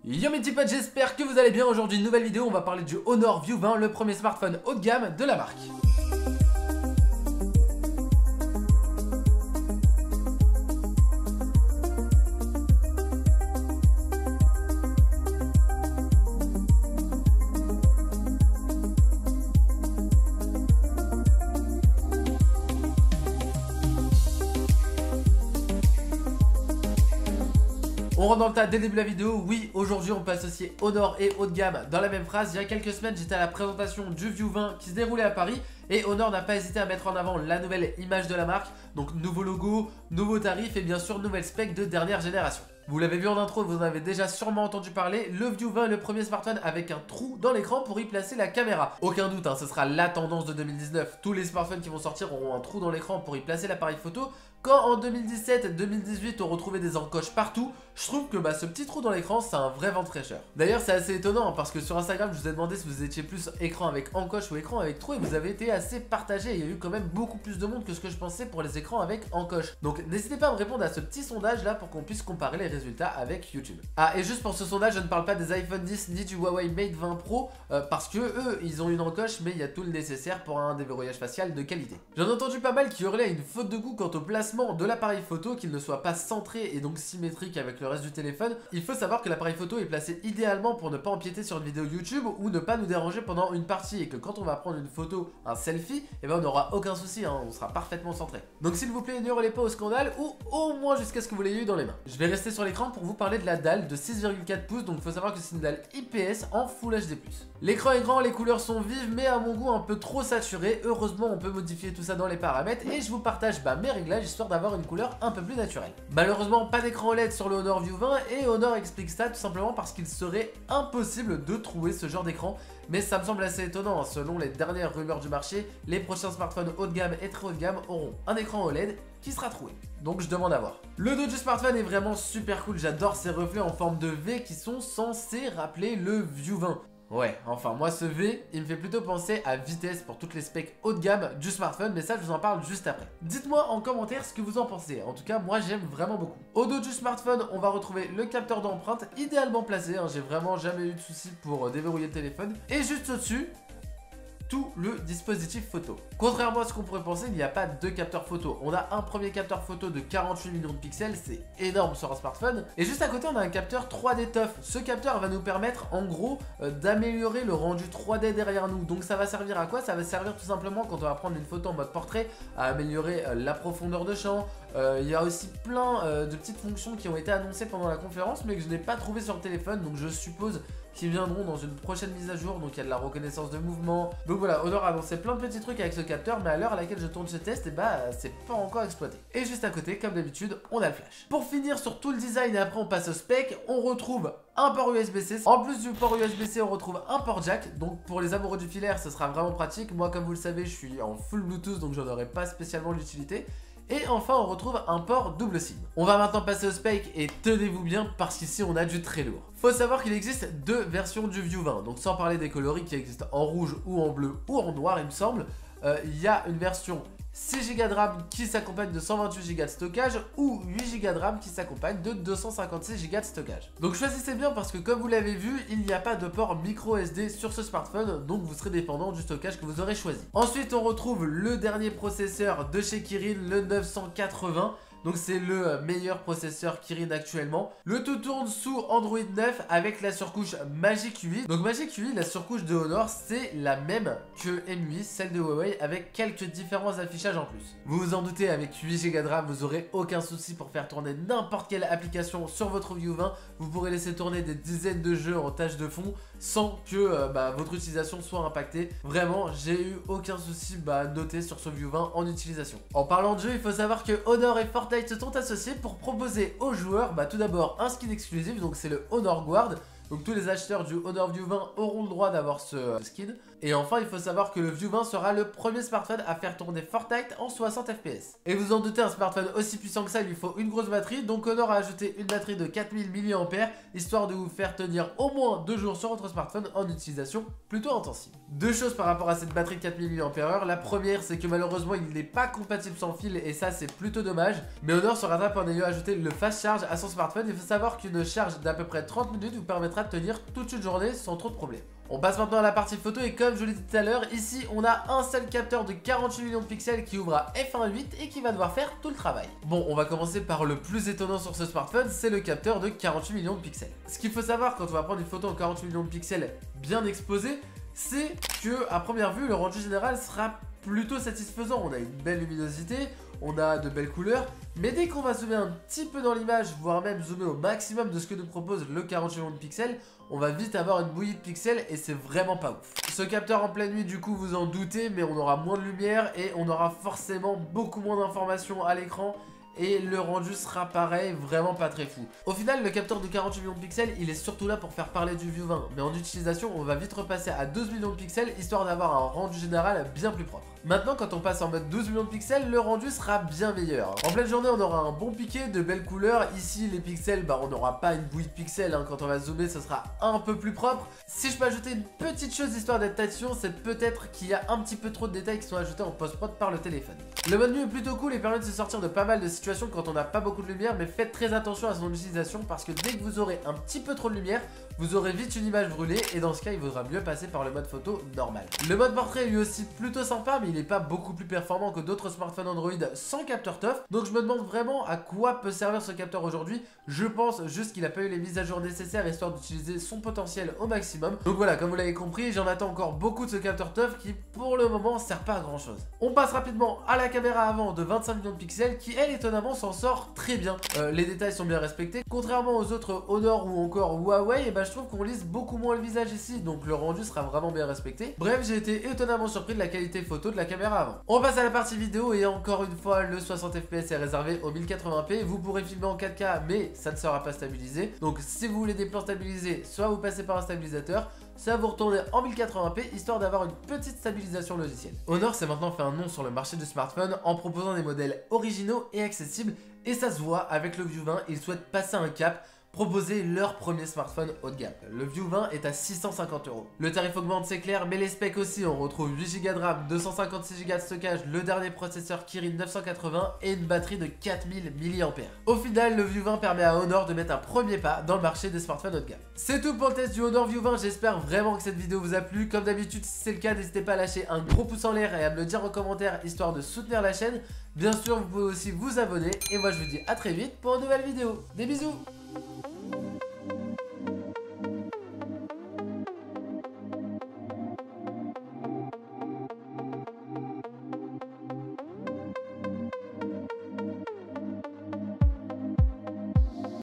Yo mes petits potes, j'espère que vous allez bien. Aujourd'hui, nouvelle vidéo, on va parler du Honor View 20, le premier smartphone haut de gamme de la marque. On rentre dans le tas dès le début de la vidéo. Oui, aujourd'hui on peut associer Honor et haut de gamme dans la même phrase. Il y a quelques semaines, j'étais à la présentation du View 20 qui se déroulait à Paris et Honor n'a pas hésité à mettre en avant la nouvelle image de la marque. Donc nouveau logo, nouveau tarif et bien sûr nouvelle spec de dernière génération. Vous l'avez vu en intro, vous en avez déjà sûrement entendu parler, le View 20 est le premier smartphone avec un trou dans l'écran pour y placer la caméra. Aucun doute, ce sera la tendance de 2019. Tous les smartphones qui vont sortir auront un trou dans l'écran pour y placer l'appareil photo. Quand en 2017-2018 on retrouvait des encoches partout, je trouve que ce petit trou dans l'écran c'est un vrai vent de fraîcheur. D'ailleurs c'est assez étonnant parce que sur Instagram je vous ai demandé si vous étiez plus écran avec encoche ou écran avec trou et vous avez été assez partagé. Il y a eu quand même beaucoup plus de monde que ce que je pensais pour les écrans avec encoche. Donc n'hésitez pas à me répondre à ce petit sondage là pour qu'on puisse comparer les résultats avec YouTube. Ah, et juste pour ce sondage, je ne parle pas des iPhone 10 ni du Huawei Mate 20 Pro parce que eux ils ont une encoche mais il y a tout le nécessaire pour un déverrouillage facial de qualité. J'en ai entendu pas mal qui hurlaient une faute de goût quant au placement de l'appareil photo, qu'il ne soit pas centré et donc symétrique avec le reste du téléphone. Il faut savoir que l'appareil photo est placé idéalement pour ne pas empiéter sur une vidéo YouTube ou ne pas nous déranger pendant une partie et que quand on va prendre une photo, un selfie, on n'aura aucun souci, on sera parfaitement centré. Donc s'il vous plaît, ne hurlez pas au scandale ou au moins jusqu'à ce que vous l'ayez eu dans les mains. Je vais rester sur l'écran pour vous parler de la dalle de 6,4 pouces, donc il faut savoir que c'est une dalle IPS en Full HD+. L'écran est grand, les couleurs sont vives mais à mon goût un peu trop saturées. Heureusement on peut modifier tout ça dans les paramètres et je vous partage mes réglages histoire d'avoir une couleur un peu plus naturelle. Malheureusement pas d'écran OLED sur le Honor View 20 et Honor explique ça tout simplement parce qu'il serait impossible de trouver ce genre d'écran. Mais ça me semble assez étonnant, selon les dernières rumeurs du marché, les prochains smartphones haut de gamme et très haut de gamme auront un écran OLED qui sera troué. Donc je demande à voir. Le dos du smartphone est vraiment super cool, j'adore ces reflets en forme de V qui sont censés rappeler le View 20. Ouais, enfin moi ce V, il me fait plutôt penser à vitesse pour toutes les specs haut de gamme du smartphone, mais ça je vous en parle juste après. Dites-moi en commentaire ce que vous en pensez, en tout cas moi j'aime vraiment beaucoup. Au dos du smartphone, on va retrouver le capteur d'empreinte idéalement placé, j'ai vraiment jamais eu de soucis pour déverrouiller le téléphone. Et juste au-dessus, tout le dispositif photo. Contrairement à ce qu'on pourrait penser, il n'y a pas deux capteurs photo. On a un premier capteur photo de 48 millions de pixels, c'est énorme sur un smartphone. Et juste à côté, on a un capteur 3D TUF. Ce capteur va nous permettre en gros d'améliorer le rendu 3D derrière nous. Donc ça va servir à quoi? Ça va servir tout simplement quand on va prendre une photo en mode portrait, à améliorer la profondeur de champ. Il y a aussi plein de petites fonctions qui ont été annoncées pendant la conférence mais que je n'ai pas trouvé sur le téléphone, donc je suppose qui viendront dans une prochaine mise à jour. Donc il y a de la reconnaissance de mouvement. Donc voilà, Honor a annoncé plein de petits trucs avec ce capteur, mais à l'heure à laquelle je tourne ce test, c'est pas encore exploité. Et juste à côté, comme d'habitude, on a le flash. Pour finir sur tout le design et après on passe au spec, on retrouve un port USB-C. En plus du port USB-C, on retrouve un port jack. Donc pour les amoureux du filaire, ce sera vraiment pratique. Moi, comme vous le savez, je suis en full Bluetooth, donc j'en aurai pas spécialement l'utilité. Et enfin on retrouve un port double SIM. On va maintenant passer au spec et tenez-vous bien parce qu'ici on a du très lourd. Faut savoir qu'il existe deux versions du View 20, donc sans parler des coloris qui existent en rouge ou en bleu ou en noir il me semble. Il y a une version 6 Go de RAM qui s'accompagne de 128 Go de stockage ou 8 Go de RAM qui s'accompagne de 256 Go de stockage. Donc choisissez bien parce que comme vous l'avez vu, il n'y a pas de port micro SD sur ce smartphone, donc vous serez dépendant du stockage que vous aurez choisi. Ensuite on retrouve le dernier processeur de chez Kirin, le 980. Donc c'est le meilleur processeur Kirin actuellement. Le tout tourne sous Android 9 avec la surcouche Magic UI. Donc Magic UI, la surcouche de Honor, c'est la même que MUI, celle de Huawei, avec quelques différences d'affichage en plus. Vous vous en doutez, avec 8 Go de RAM, vous aurez aucun souci pour faire tourner n'importe quelle application sur votre View 20. Vous pourrez laisser tourner des dizaines de jeux en tâche de fond sans que votre utilisation soit impactée. Vraiment, j'ai eu aucun souci noté sur ce View 20 en utilisation. En parlant de jeu, il faut savoir que Honor et Fortnite se sont associés pour proposer aux joueurs tout d'abord un skin exclusif, donc c'est le Honor Guard. Donc tous les acheteurs du Honor View 20 auront le droit d'avoir ce skin. Et enfin, il faut savoir que le View 20 sera le premier smartphone à faire tourner Fortnite en 60 fps. Et vous en doutez, un smartphone aussi puissant que ça, il lui faut une grosse batterie. Donc Honor a ajouté une batterie de 4000 mAh, histoire de vous faire tenir au moins 2 jours sur votre smartphone en utilisation plutôt intensive. Deux choses par rapport à cette batterie de 4000 mAh. La première, c'est que malheureusement, il n'est pas compatible sans fil et ça, c'est plutôt dommage. Mais Honor se rattrape en ayant ajouté le fast charge à son smartphone. Il faut savoir qu'une charge d'à peu près 30 minutes vous permettra permettra de tenir toute une journée sans trop de problèmes. On passe maintenant à la partie photo et comme je l'ai dit tout à l'heure, ici on a un seul capteur de 48 millions de pixels qui ouvre à f1.8 et qui va devoir faire tout le travail. Bon, on va commencer par le plus étonnant sur ce smartphone, c'est le capteur de 48 millions de pixels. Ce qu'il faut savoir quand on va prendre une photo en 48 millions de pixels bien exposée, c'est que à première vue le rendu général sera plutôt satisfaisant. On a une belle luminosité, on a de belles couleurs, mais dès qu'on va zoomer un petit peu dans l'image, voire même zoomer au maximum de ce que nous propose le 48 millions de pixels, on va vite avoir une bouillie de pixels et c'est vraiment pas ouf. Ce capteur en pleine nuit, du coup, vous en doutez, mais on aura moins de lumière et on aura forcément beaucoup moins d'informations à l'écran. Et le rendu sera pareil, vraiment pas très fou. Au final, le capteur de 48 millions de pixels, il est surtout là pour faire parler du View 20. Mais en utilisation, on va vite repasser à 12 millions de pixels, histoire d'avoir un rendu général bien plus propre. Maintenant, quand on passe en mode 12 millions de pixels, le rendu sera bien meilleur. En pleine journée, on aura un bon piqué, de belles couleurs. Ici, les pixels, on n'aura pas une bouillie de pixels. Quand on va zoomer, ce sera un peu plus propre. Si je peux ajouter une petite chose histoire d'être attention, c'est peut-être qu'il y a un petit peu trop de détails qui sont ajoutés en post-prod par le téléphone. Le mode nuit est plutôt cool et permet de se sortir de pas mal de situations quand on n'a pas beaucoup de lumière, mais faites très attention à son utilisation parce que dès que vous aurez un petit peu trop de lumière, vous aurez vite une image brûlée et dans ce cas, il vaudra mieux passer par le mode photo normal. Le mode portrait est lui aussi plutôt sympa, mais il n'est pas beaucoup plus performant que d'autres smartphones Android sans capteur TOF. Donc je me demande vraiment à quoi peut servir ce capteur aujourd'hui. Je pense juste qu'il n'a pas eu les mises à jour nécessaires histoire d'utiliser son potentiel au maximum. Donc voilà, comme vous l'avez compris, j'en attends encore beaucoup de ce capteur TOF qui pour le moment sert pas à grand chose. On passe rapidement à la caméra avant de 25 millions de pixels qui elle étonnamment s'en sort très bien. Les détails sont bien respectés. Contrairement aux autres Honor ou encore Huawei, je trouve qu'on lisse beaucoup moins le visage ici, donc le rendu sera vraiment bien respecté. Bref, j'ai été étonnamment surpris de la qualité photo de la caméra avant. On passe à la partie vidéo et encore une fois, le 60 fps est réservé au 1080p. Vous pourrez filmer en 4K, mais ça ne sera pas stabilisé. Donc si vous voulez des plans stabilisés, soit vous passez par un stabilisateur, ça vous retournez en 1080p histoire d'avoir une petite stabilisation logicielle. Honor s'est maintenant fait un nom sur le marché du smartphone en proposant des modèles originaux et accessibles et ça se voit avec le View 20, ils souhaitent passer un cap, proposer leur premier smartphone haut de gamme. Le View 20 est à 650 €. Le tarif augmente, c'est clair, mais les specs aussi. On retrouve 8 Go de RAM, 256 Go de stockage, le dernier processeur Kirin 980 et une batterie de 4000 mAh. Au final, le View 20 permet à Honor de mettre un premier pas dans le marché des smartphones haut de gamme. C'est tout pour le test du Honor View 20. J'espère vraiment que cette vidéo vous a plu. Comme d'habitude, si c'est le cas, n'hésitez pas à lâcher un gros pouce en l'air et à me le dire en commentaire histoire de soutenir la chaîne. Bien sûr, vous pouvez aussi vous abonner. Et moi, je vous dis à très vite pour une nouvelle vidéo. Des bisous!